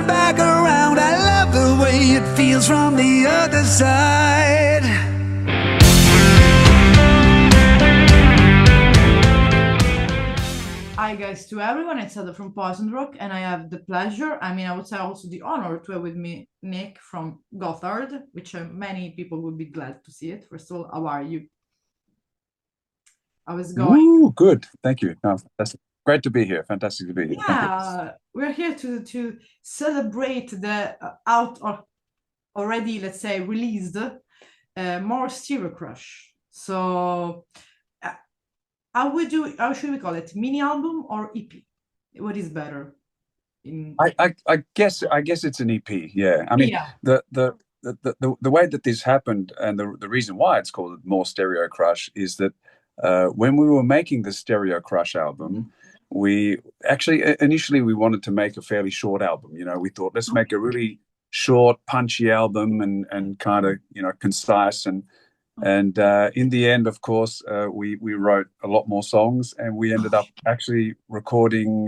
turn back around. I love the way it feels from the other side. Hi guys, to everyone, it's Ada from Poison Rock, and I have the pleasure, I would say also the honor to have with me Nic from Gotthard, which many people would be glad to see it. First of all, how are you? How is going? Ooh, good. Thank you. No, that's great to be here. Fantastic to be here. Thank you. Yeah, we're here to celebrate the out or already, let's say, released more Stereo Crush. So, how should we call it? Mini album or EP? What is better? I guess it's an EP. Yeah. I mean, Yeah. the way that this happened and the reason why it's called More Stereo Crush is that when we were making the Stereo Crush album, we actually initially we wanted to make a fairly short album. You know, we thought let's make a really short, punchy album and kind of concise and in the end, of course, we wrote a lot more songs, and we ended up actually recording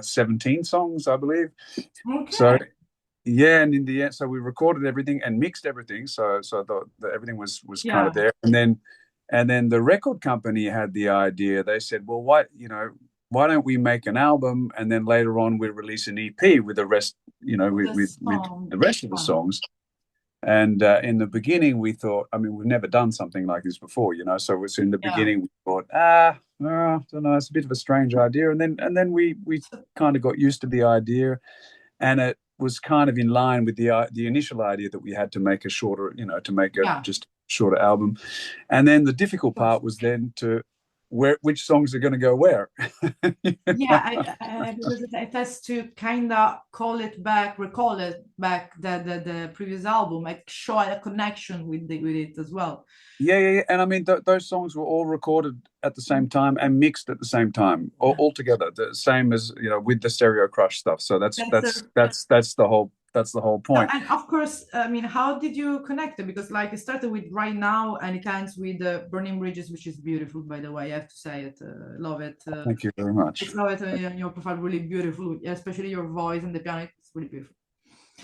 17 songs, I believe. Okay. So yeah, and in the end, so we recorded everything and mixed everything, so the everything was kind of there, and then the record company had the idea. They said, well, why don't we make an album and then later on we release an EP with the rest, with the rest of the songs. And in the beginning, we thought, I mean, we've never done something like this before, so it's in the beginning we thought, I don't know, it's a bit of a strange idea. And then we kind of got used to the idea, and it was kind of in line with the initial idea that we had to make a shorter, to make a just shorter album. And then the difficult part was then to which songs are going to go where. Because it has to kind of recall it back the previous album, like show a connection with it as well. Yeah. And I mean, those songs were all recorded at the same time and mixed at the same time, all together, the same as with the Stereo Crush stuff. So that's the whole point. And of course, I mean, how did you connect it? Because like it started with Right Now and it ends with Burning Bridges, which is beautiful, by the way. I have to say it. Love it. Thank you very much. I love it on your profile. Really beautiful, especially your voice and the piano. It's really beautiful.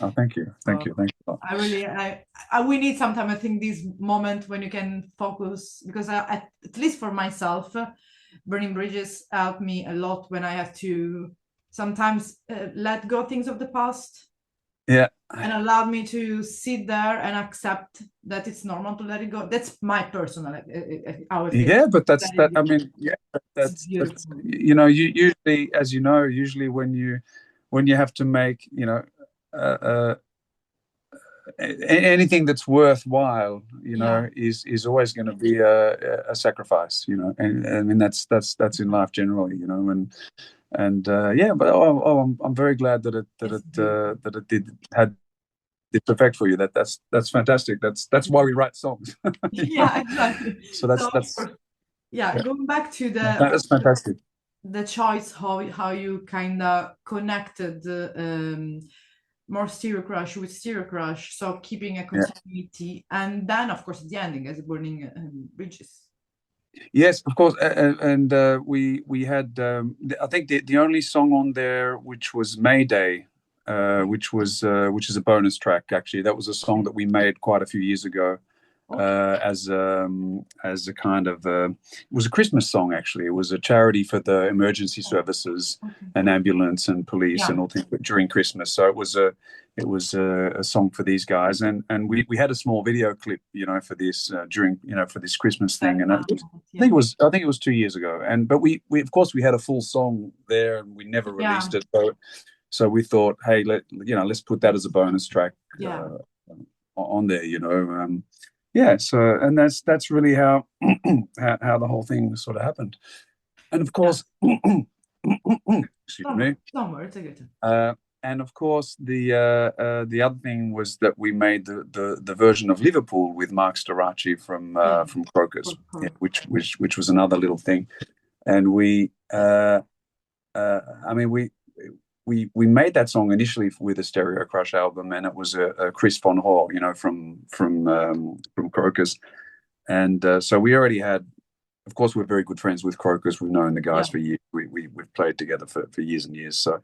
Oh, thank you. Thank you. We need sometime, I think, this moment when you can focus, because at least for myself, Burning Bridges helped me a lot when I have to sometimes let go things of the past. Yeah. And allowed me to sit there and accept that it's normal to let it go. That's my personal yeah, but that's I mean, yeah, that's usually, as usually when you have to make anything that's worthwhile, is always going to be a sacrifice, and I mean that's in life generally, and but I'm very glad that it did effect for you. That's fantastic. That's why we write songs. Yeah, exactly. So that's going back to that's fantastic. The choice, how you kind of connected More Stereo Crush with Stereo Crush, so keeping a continuity, and then of course the ending as Burning Bridges. Yes, of course, and we had I think the only song on there which was Mayday, which is a bonus track. Actually, that was a song that we made quite a few years ago, as a kind of it was a Christmas song. Actually, it was a charity for the emergency services and ambulance and police and all things during Christmas. So it was a song for these guys, and we had a small video clip, for this during for this Christmas thing, and I think it was 2 years ago. But we of course we had a full song there, and we never released it. So we thought, hey, let's put that as a bonus track on there, So and that's really how how the whole thing sort of happened, and of course, excuse me. Don't worry, it's a good time. And of course, the other thing was that we made the version of Liverpool with Mark Storace from Crocus, which was another little thing, and we made that song initially with a Stereo Crush album, and it was a Chris von Hoor, from Crocus, and so we already had. Of course, we're very good friends with Crocus. We've known the guys for years. We've played together for years and years. So,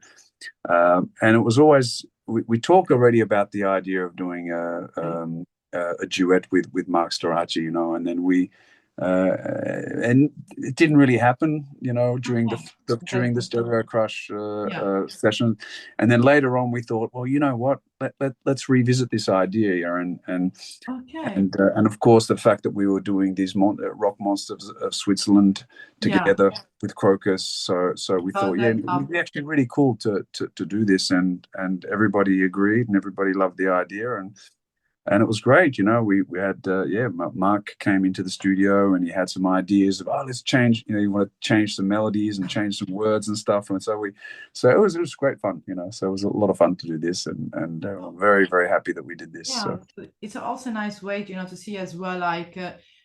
and it was always we talked already about the idea of doing a duet with Mark Storace, you know, and then and it didn't really happen, you know, during during the Stereo Crush session. And then later on, we thought, well, you know what, let's revisit this idea here, and of course the fact that we were doing these rock monsters of Switzerland together with Crocus, so we thought, yeah, it'd be actually really cool to do this, and everybody agreed, and everybody loved the idea, and it was great, you know. We had Mark came into the studio and he had some ideas of, let's change, you know, you want to change some melodies and change some words and stuff, and so it was great fun, you know. So it was a lot of fun to do this, and I'm very, very happy that we did this. Yeah, so it's also a nice way, you know, to see as well, like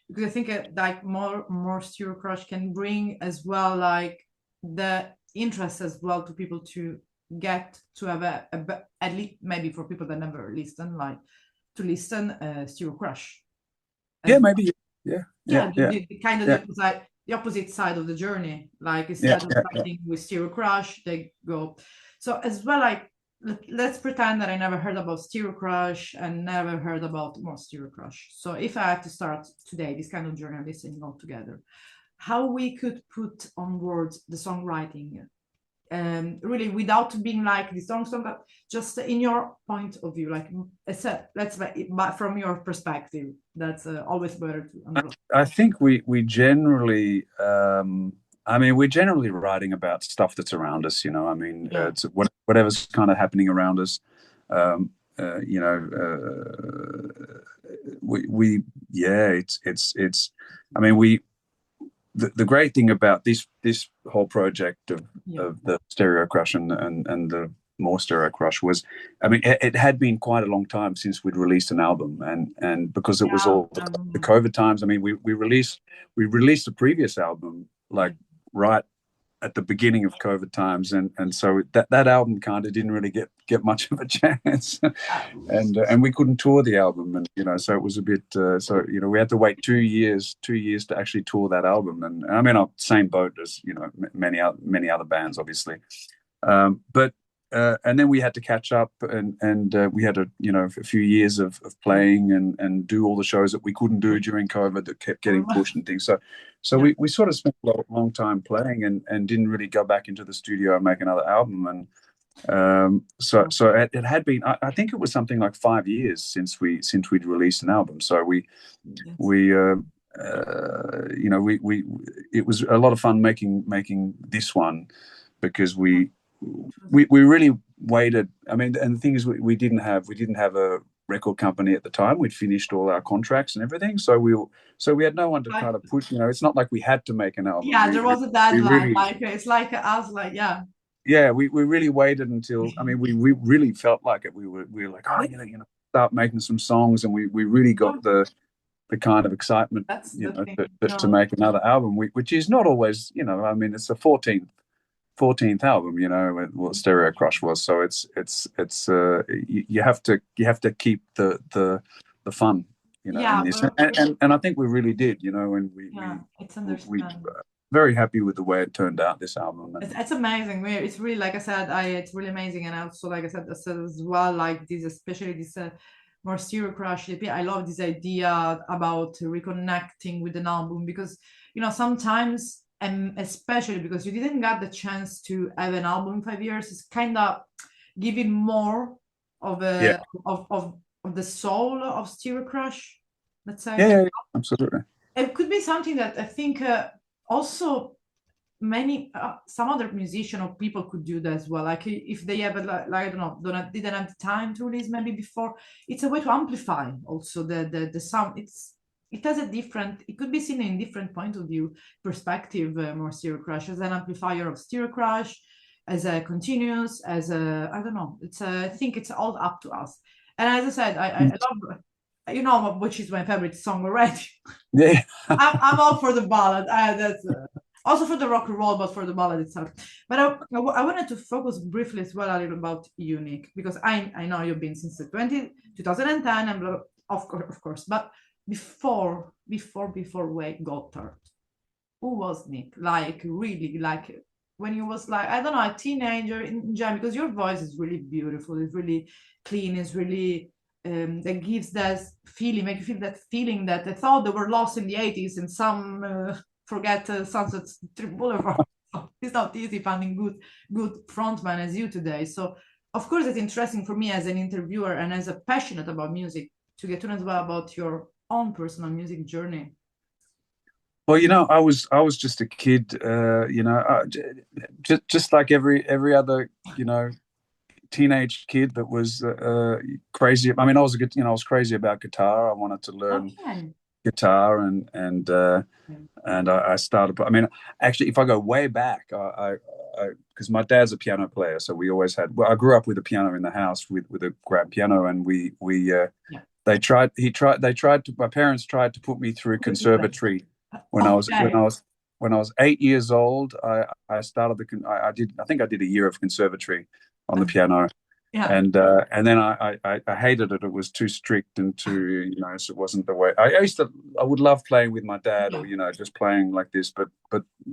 because I think like more Stereo Crush can bring as well, like the interest as well to people to get to have at least maybe for people that never listen, like to listen Stereo Crush. Yeah, maybe. The kind of the opposite side of the journey. Like instead of starting with Stereo Crush, they go. So as well, like let's pretend that I never heard about Stereo Crush and never heard about more Stereo Crush. So if I had to start today this kind of journey, listening all together, how we could put on words the songwriting, really without being like the song, but just in your point of view, like I said, but from your perspective, that's always better to. I think we generally, I mean, we're generally writing about stuff that's around us, you know. I mean, it's whatever's kind of happening around us. You know, it's. I mean, the great thing about this whole project of the Stereo Crush and the more Stereo Crush was, I mean, it had been quite a long time since we'd released an album, and because it was all the COVID times. I mean, we released a previous album like right at the beginning of COVID times, and so that album kind of didn't really get much of a chance, and we couldn't tour the album, and you know, so it was a bit so you know, we had to wait 2 years to actually tour that album, and I mean, same boat as, you know, many other bands, obviously, but and then we had to catch up, and we had a few years of playing and do all the shows that we couldn't do during COVID that kept getting pushed and things. So we sort of spent a long time playing and didn't really go back into the studio and make another album. And so it had been, I think it was something like 5 years since we'd released an album. So we it was a lot of fun making this one, because we really waited. I mean, and the thing is, we didn't have a record company at the time. We'd finished all our contracts and everything, so we had no one to kind of push. You know, it's not like we had to make an album. Yeah, there was a deadline. Like it's like us, like we really waited until. I mean, we really felt like it. We were like, start making some songs, and we really got the kind of excitement, to make another album, which is not always, you know. I mean, it's the 14th album, you know, what Stereo Crush was. So it's you have to keep the fun, you know, in this. And I think we really did, you know, and we very happy with the way it turned out, this album. It's amazing. It's really, like I said, it's really amazing. And also, like I said as well, like this, especially this more Stereo Crush EP, I love this idea about reconnecting with an album, because, you know, sometimes, and especially because you didn't get the chance to have an album in 5 years, it's kind of giving more of of the soul of Stereo Crush, let's say. Yeah, absolutely. It could be something that I think also some other musician or people could do that as well. Like if they have I don't know, didn't have the time to release maybe before, it's a way to amplify also the sound. It has it could be seen in different point of view, perspective, more Stereo Crush as an amplifier of Stereo Crush, as a continuous, as a, I don't know. I think it's all up to us. And as I said, I love, you know, which is my favorite song already. Yeah. I'm all for the ballad. That's also for the rock and roll, but for the ballad itself. But I wanted to focus briefly as well a little about you, Nic, because I know you've been since 2010, and of course, but before Gotthard, who was Nic? Like really, like when you was like, I don't know, a teenager in Germany? Because your voice is really beautiful, it's really clean, it's really that gives that feeling, make you feel that feeling that they thought they were lost in the 80s and some forget Sunset Strip Boulevard. It's not easy finding good frontman as you today. So of course it's interesting for me as an interviewer and as a passionate about music to get to know as well about your own personal music journey. Well, I was just a kid, just like every other, teenage kid that was crazy. I mean, I was crazy about guitar. I wanted to learn Okay. guitar, and I started. I mean, actually, if I go way back, because my dad's a piano player, so we always had. Well, I grew up with a piano in the house with a grand piano, and we Yeah. they tried to. My parents tried to put me through conservatory Okay. when I was 8 years old. I started I think I did a year of conservatory on the piano, Yeah. and then I hated it. It was too strict and too, so it wasn't the way. I would love playing with my dad, or Yeah. just playing like this, but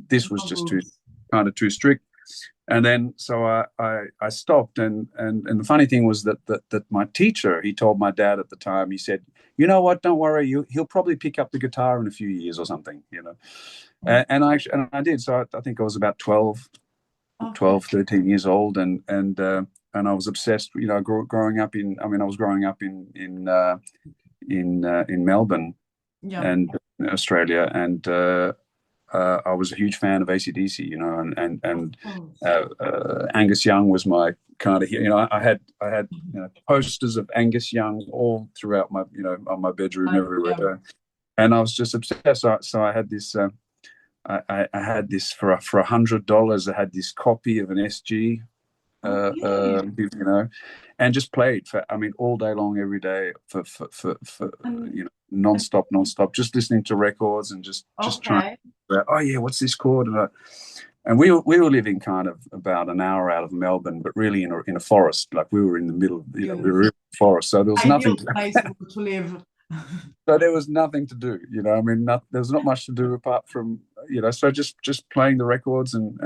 this was No just rules. too strict. And then so I stopped, and the funny thing was that my teacher, he told my dad at the time, he said, you know what, don't worry, he'll probably pick up the guitar in a few years or something, and I did. So I think I was about Okay. 12, 13 years old, and I was obsessed, growing up in. I mean, I was growing up in Melbourne Yeah. and Australia, and I was a huge fan of AC/DC, Of and course. Angus Young was my kind of, I had posters of Angus Young all throughout my, on my bedroom Yeah. everywhere, and I was just obsessed. So I had this. I had this for $100. I had this copy of an SG, Okay. and just played for, I mean, all day long, every day for And nonstop, just listening to records and just trying. okay. Oh yeah, what's this chord? And we were living kind of about an hour out of Melbourne, but really in a forest. Like we were in the middle, we were in the forest, so there was Ideal nothing. place to live. So there was nothing to do, I mean, there was not much to do apart from, so just playing the records, and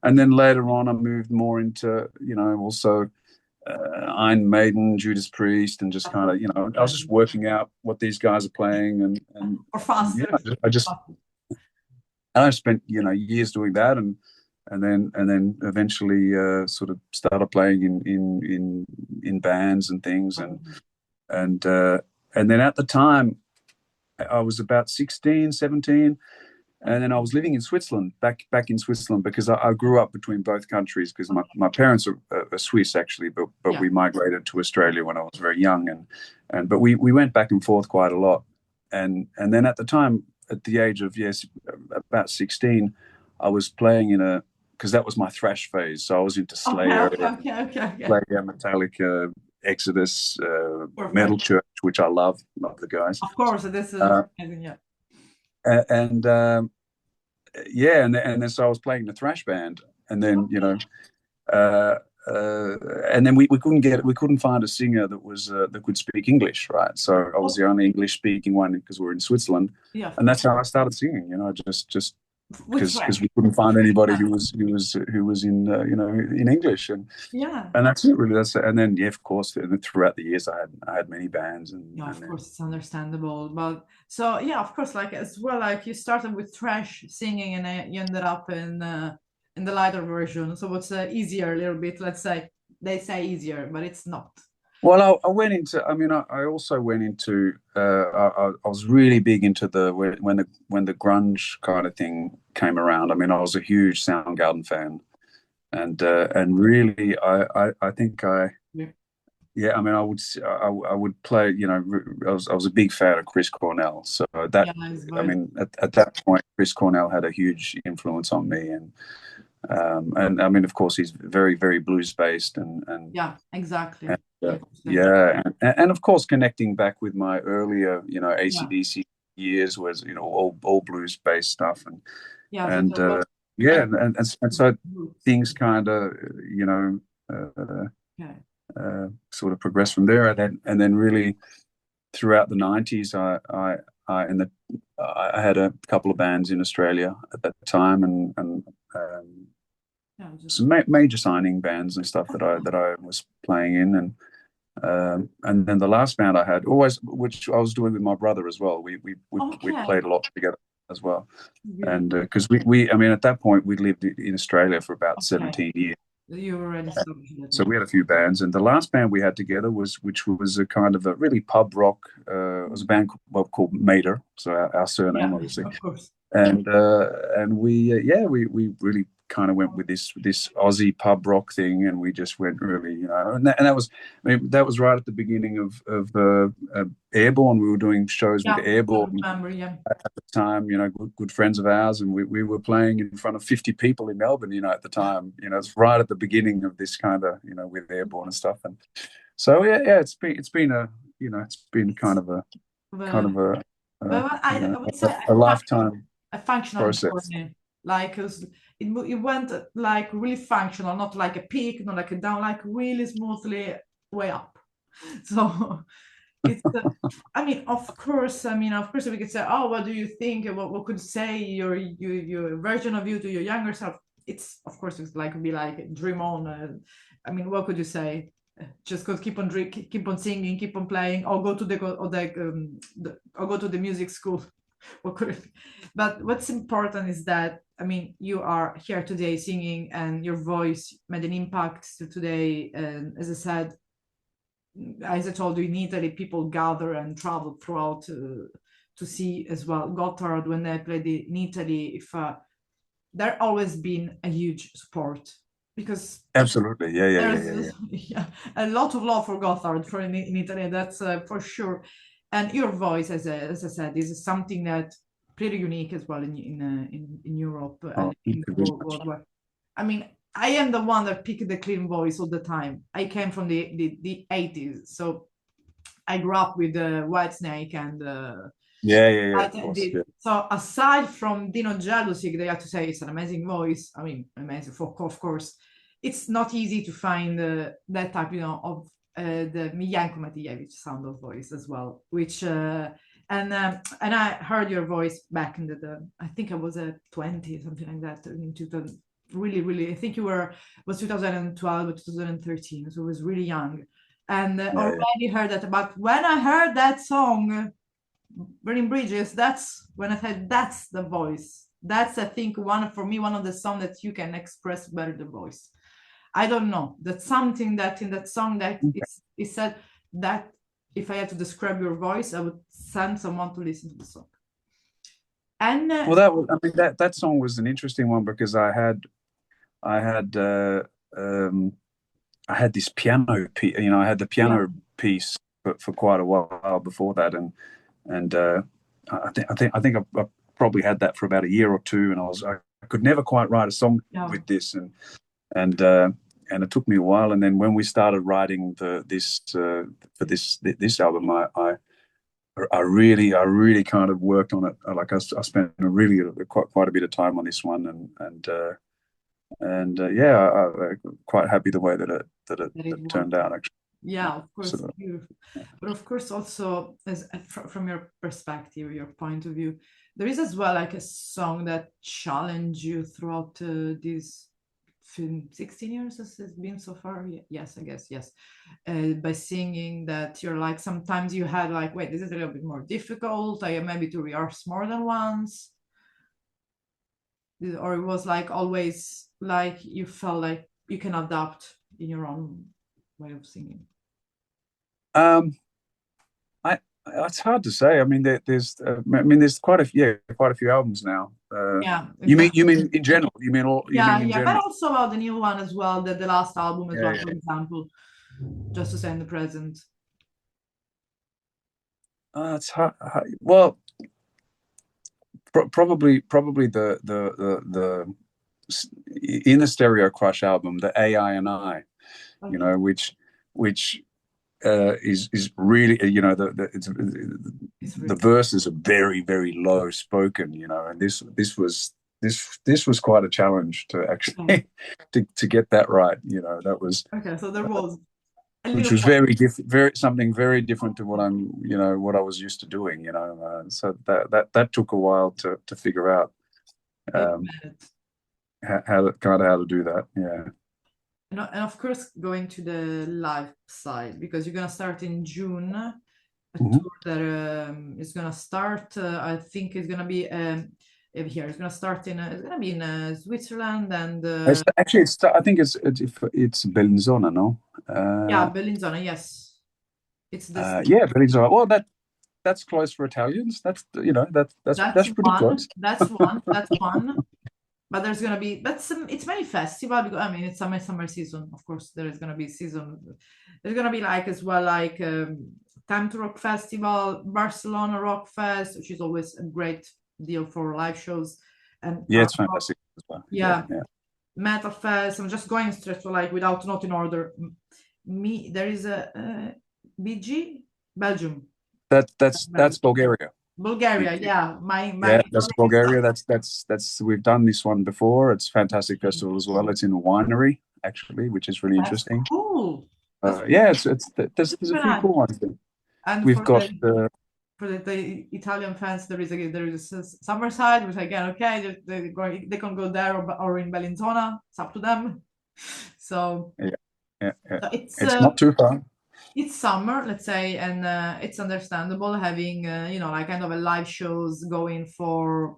then later on I moved more into, also Iron Maiden, Judas Priest, and just kind of, I was just working out what these guys are playing, and Or yeah, faster. I spent, years doing that, and then eventually sort of started playing in bands and things, and uh, and then at the time I was about 16, 17, and then I was living in Switzerland, back in Switzerland, because I grew up between both countries, because my parents are Swiss actually, but Yeah. we migrated to Australia when I was very young, and but we went back and forth quite a lot, and then at the time, at the age of, yes, about 16, I was playing because that was my thrash phase, so I was into Okay. Slayer, Okay. Metallica, Exodus, Metal Perfect. Church, which I love the guys, Of course, this is uh, amazing. Yeah. and yeah, and then so I was playing the thrash band, and then uh, and then we couldn't find a singer that could speak English, right? So I was the only English speaking one because we're in Switzerland, Yeah. and that's how I started singing. Just With because trash. we couldn't find anybody who was in in English, Yeah. and that's it really. That's it. And then yeah, of course, throughout the years I had many bands, Yeah, and of then course, it's understandable. But so yeah, of course, like as well, like you started with trash singing and you ended up in the lighter version. So what's easier a little bit? Let's say they say easier, but it's not. well, I went into. I mean, I also went into. I was really big into when the grunge kind of thing came around. I mean, I was a huge Soundgarden fan, and really, I think Yeah. yeah. I mean, I would play. I was a big fan of Chris Cornell. So that, Yeah, it's I very mean, at that point, Chris Cornell had a huge influence on me, and I mean, of course, he's very, very blues based, yeah, and exactly. Like you say. yeah, and of course, connecting back with my earlier, Yeah, AC/DC years was, all blues based stuff, yeah. So and there was yeah, like and so roots. things kind of, uh, Okay. sort of progressed from there, and then really throughout the '90s, in the I had a couple of bands in Australia at that time, and some major signing bands and stuff that I was playing in, and then the last band I had, always, which I was doing with my brother as well. We played a lot together as well, and because I mean, at that point we lived in Australia for about 17 years. You already so we had a few bands, and the last band we had together which was a kind of a really pub rock. It was a band called Maeder, so our surname, obviously. Of course. And we really kind of went with this Aussie pub rock thing, and we just went really, and that was, I mean, that was right at the beginning of Airborne. We were doing shows with Airborne at the time, good friends of ours, and we were playing in front of 50 people in Melbourne, at the time. It's right at the beginning of this kind of, with Airborne and stuff. And so it's been a, it's been kind of a lifetime, a functional process. Journey. Like it went like really functional, not like a peak, not like a down, like really smoothly way up. So it's I mean, of course we could say, oh, what do you think, what could say your version of you to your younger self? It's, of course, it's like be like dream on. I mean, what could you say? Just go, keep on singing, keep on playing, or go to the music school. What could it be? But what's important is that, I mean, you are here today singing, and your voice made an impact today. And as I told you, in Italy, people gather and travel throughout to see as well Gotthard when they played in Italy. If there always been a huge support, because absolutely, yeah, a lot of love for Gotthard in Italy. That's for sure. And your voice, as I said, is something that pretty unique as well in Europe and in the world. I mean, I am the one that picked the clean voice all the time. I came from the 80s, so I grew up with Whitesnake and So aside from Dino Jealousy, they have to say it's an amazing voice. I mean, amazing, of course. It's not easy to find that type, of the Miljanko Matijevic sound of voice as well, which and I heard your voice back in I think I was 20, something like that, in 2000. Really, I think was 2012 or 2013, so I was really young, and already heard that. But when I heard that song, Burning Bridges, that's when I said, that's the voice. That's, I think, one of the songs that you can express better the voice. I don't know. That's something that in that song that it said that if I had to describe your voice, I would send someone to listen to the song. And that song was an interesting one, because I had this piano piece. I had the piano piece for quite a while before that, and I think I probably had that for about a year or two, and I could never quite write a song with this, and it took me a while. And then when we started writing this album, I really kind of worked on it. Like I spent quite a bit of time on this one, I'm quite happy the way that it turned out, actually. Yeah, of course, beautiful. But of course, also from your perspective, your point of view, there is as well like a song that challenged you throughout these 16 years as it's been so far. Yes, I guess, yes. By singing that you're like, sometimes you had like, wait, this is a little bit more difficult. I maybe to rehearse more than once. Or it was like always like you felt like you can adapt in your own way of singing. It's hard to say. I mean, there's quite a few albums now. Exactly. You mean in general? You mean all? But also about the new one as well. The last album as well, for example, just to say in the present. It's hard. Well, probably the in the Stereo Crush album, the AI and I, which is really, the verses are very, very low spoken, and this was quite a challenge to actually to get that right. That was so there was, which was something very different to what what I was used to doing. So that took a while to figure out. how to do that. Yeah. And of course, going to the live side because you're gonna start in June. A Mhm. tour that is gonna start. I think it's gonna be here. It's gonna start in. It's gonna be in Switzerland and I think it's Bellinzona, no? yeah, Bellinzona. Yes, it's this. Yeah, Bellinzona. Well, that's close for Italians. That's pretty One. close. That's one. That's one. But there's gonna be it's many festival because I mean it's summer season. Of course, there is gonna be season. There's gonna be like as well like Time to Rock Festival, Barcelona Rock Fest, which is always a great deal for live shows. And Yeah, it's fantastic as well. yeah, Yeah. Metal Fest. I'm just going straight to like without not in order. There is a BG Belgium. That's Bulgaria. Bulgaria, yeah. Yeah, that's Bulgaria. That's we've done this one before. It's a fantastic festival as well. It's in a winery actually, which is really That's interesting. cool. Yeah, there's a few cool ones there. And We've got for the Italian fans, there is a summer side, which again, okay, they can go there or in Bellinzona. It's up to them. So yeah. so It's not too far. it's summer, let's say, and it's understandable having like kind of a live shows going for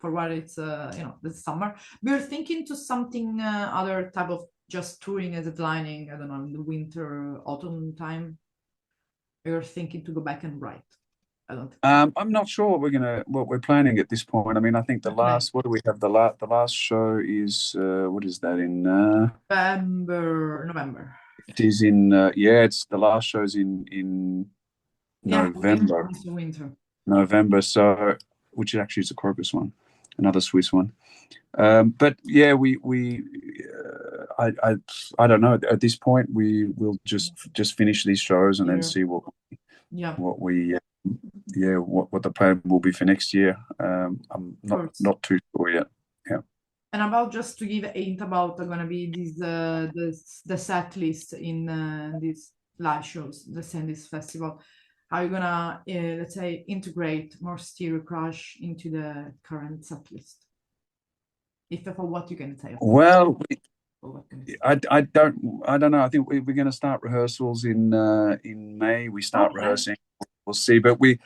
for what it's the summer. We're thinking to something other type of just touring as headlining. I don't know, in the winter, autumn time. We're thinking to go back and write. I don't. I'm not sure what we're planning at this point. I mean, I think what do we have? The last show is what is that in November. It is in it's the last show's in November. Winter. November, so which actually is a Crocus one, another Swiss one. But yeah, I don't know. At this point, we will just finish these shows and then see what the plan will be for next year. I'm not too sure yet. Yeah. And about just to give a hint about gonna be the set list in these live shows, the Sandys Festival. How are you gonna let's say integrate more Stereo Crush into the current set list? If for what you can say. Well, I don't know. I think we're going to start rehearsals in May. We start rehearsing. We'll see, but we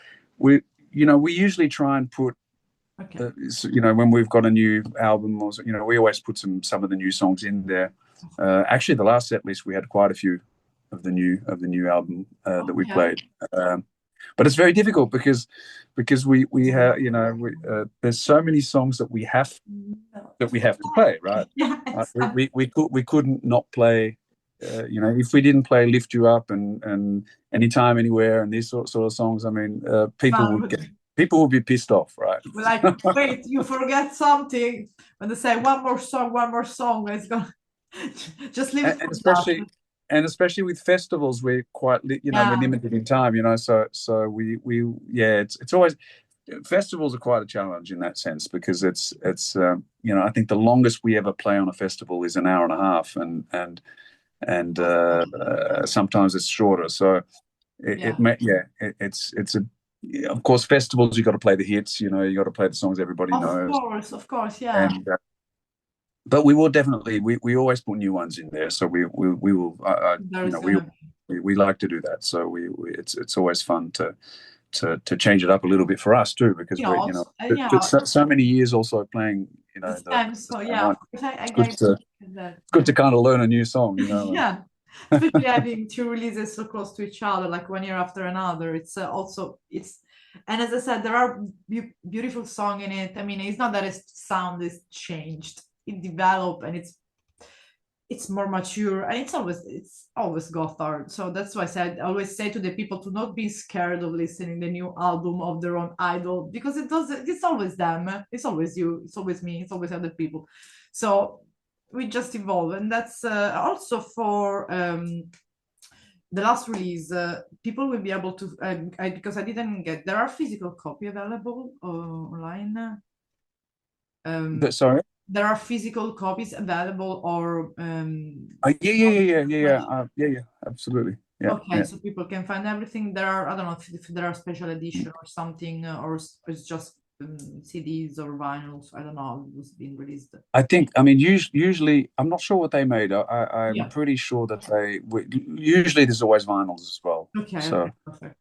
usually try and put when we've got a new album or we always put some of the new songs in there. Actually, the last set list we had quite a few of the new album that we played. But it's very difficult because we have there's so many songs that we have to play, right? We couldn't not play. If we didn't play "Lift You Up" and "Anytime, Anywhere" and these sort of songs, I mean, people would be pissed off, right? Like, wait, you forget something. When they say one more song, it's gonna just leave it. And especially with festivals, we're quite we're limited in time, so it's always, festivals are quite a challenge in that sense because it's I think the longest we ever play on a festival is an hour and a half, and sometimes it's shorter. So of course, festivals, you got to play the hits, you got to play the songs everybody knows. Of course, yeah. But we will definitely we always put new ones in there, so we will we like to do that. So it's always fun to change it up a little bit for us too, because so many years also playing it's good to kind of learn a new song, yeah. Especially having two releases so close to each other, like one year after another. It's and as I said, there are beautiful songs in it. I mean, it's not that its sound is changed. It developed and it's more mature, and it's always Gotthard. So that's why I always say to the people to not be scared of listening the new album of their own idol, because it's always them, it's always you, it's always me, it's always other people. So we just evolve, and that's also for the last release. People will be able to because I didn't get, there are physical copy available online. Sorry. There are physical copies available, or yeah, absolutely. Yeah. Okay, so people can find everything. There are, I don't know if there are special edition or something, or it's just CDs or vinyls. I don't know. It was being released. I think, I mean, usually, I'm not sure what they made. I'm Yeah. pretty sure that usually there's always vinyls as well. Okay. So, Okay. Perfect.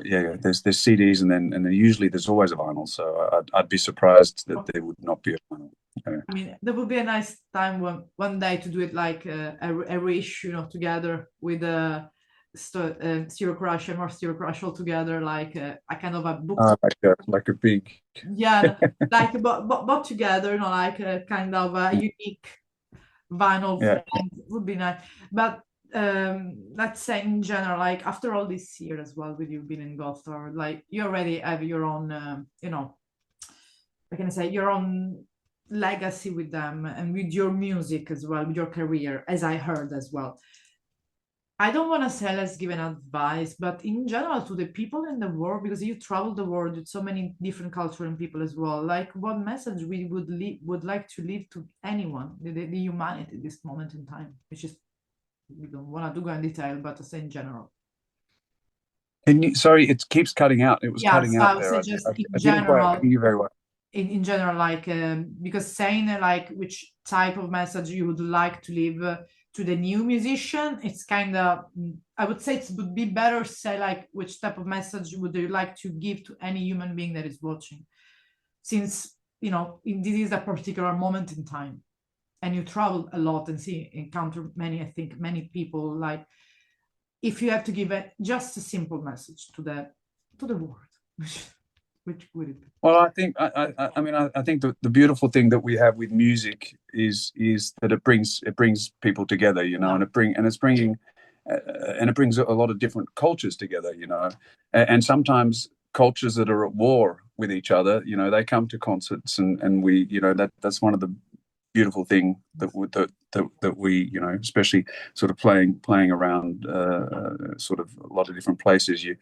yeah, there's CDs and then usually there's always a vinyl. So I'd be surprised that there would not be a vinyl. I mean, there would be a nice time one day to do it like a reissue, together with Stereo Crush and more Stereo Crush all together, like a kind of a book. Like a big. Yeah, like but together, like a kind of a unique vinyl. Yeah. Would be nice. But let's say in general, like after all this year as well, with you being in Gotthard, like you already have your own, how can I say, your own legacy with them and with your music as well, with your career, as I heard as well. I don't want to say let's give an advice, but in general to the people in the world, because you travel the world with so many different cultures and people as well, like what message we would like to leave to anyone, the humanity, this moment in time, which is, we don't want to go in detail, but to say in general. Sorry, it keeps cutting out. It was cutting out there. I didn't quite hear you very well. In general, like because saying like which type of message you would like to leave to the new musician, it's kind of, I would say it would be better say like which type of message would you like to give to any human being that is watching, since this is a particular moment in time and you travel a lot and encounter many people, like if you have to give just a simple message to the world, which would it be? Well, I think I think the beautiful thing that we have with music is that it brings people together, and it brings a lot of different cultures together, and sometimes cultures that are at war with each other, they come to concerts and we, that's one of the beautiful thing that we especially sort of playing around sort of a lot of different places, you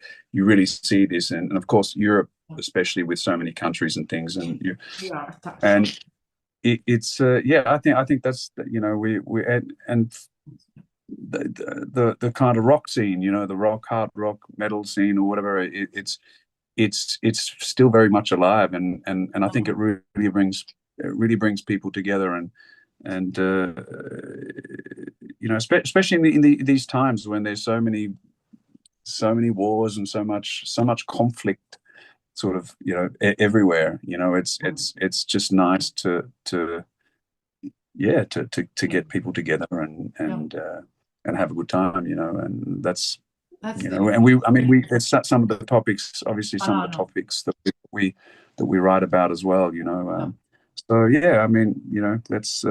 really see this, and of course Europe, especially with so many countries and things, and it's I think that's we and the kind of rock scene, the hard rock metal scene or whatever, it's still very much alive, and I think it really brings people together, and especially in these times when there's so many wars and so much conflict sort of everywhere, it's just nice to get people together and have a good time, and that's and we it's some of the topics, obviously some of the topics that we write about as well, so yeah, I mean, let's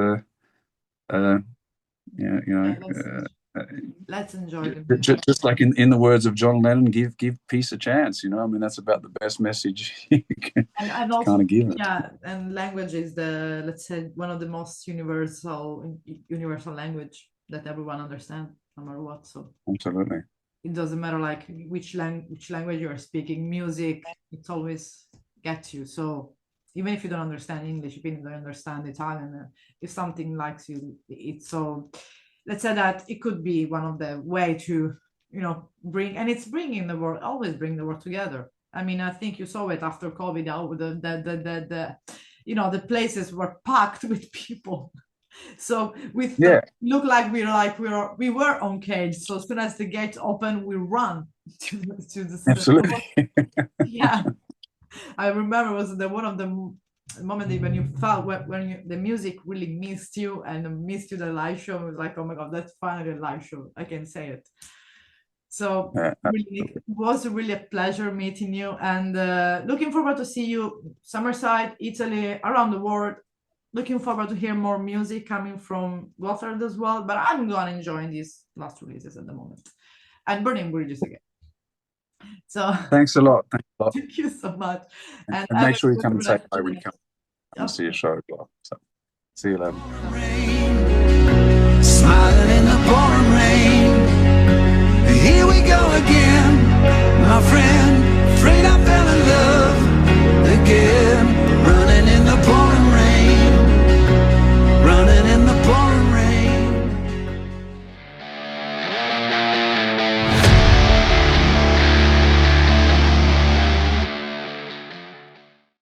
let's enjoy it. Just like in the words of John Lennon, give peace a chance. I mean, that's about the best message you can also, kind of give it. Yeah, and language is let's say one of the most universal language that everyone understands, no matter what. So absolutely, it doesn't matter like which language you are speaking. Music, it's always gets you. So even if you don't understand English, if you don't understand Italian, if something likes you, it's so. Let's say that it could be one of the way to, bring, and it's bringing the world, always bring the world together. I mean, I think you saw it after COVID, how the places were packed with people. So look like we were on cage. So as soon as the gates open, we run to the absolutely. Yeah, I remember it was one of the moment when you felt when the music really missed you and missed you the live show. It was like, oh my god, that's finally a live show, I can say it. So really, it was really a pleasure meeting you, and looking forward to see you Summerside, Italy, around the world. Looking forward to hear more music coming from Gotthard as well, but I'm gonna enjoy these last releases at the moment and Burning Bridges again. So thanks a lot. Thank you so much. And make sure you come and say hi when you come and see a show as well. So see you later. Smiling in the pouring rain. Here we go again, my friend. Afraid I fell in love again.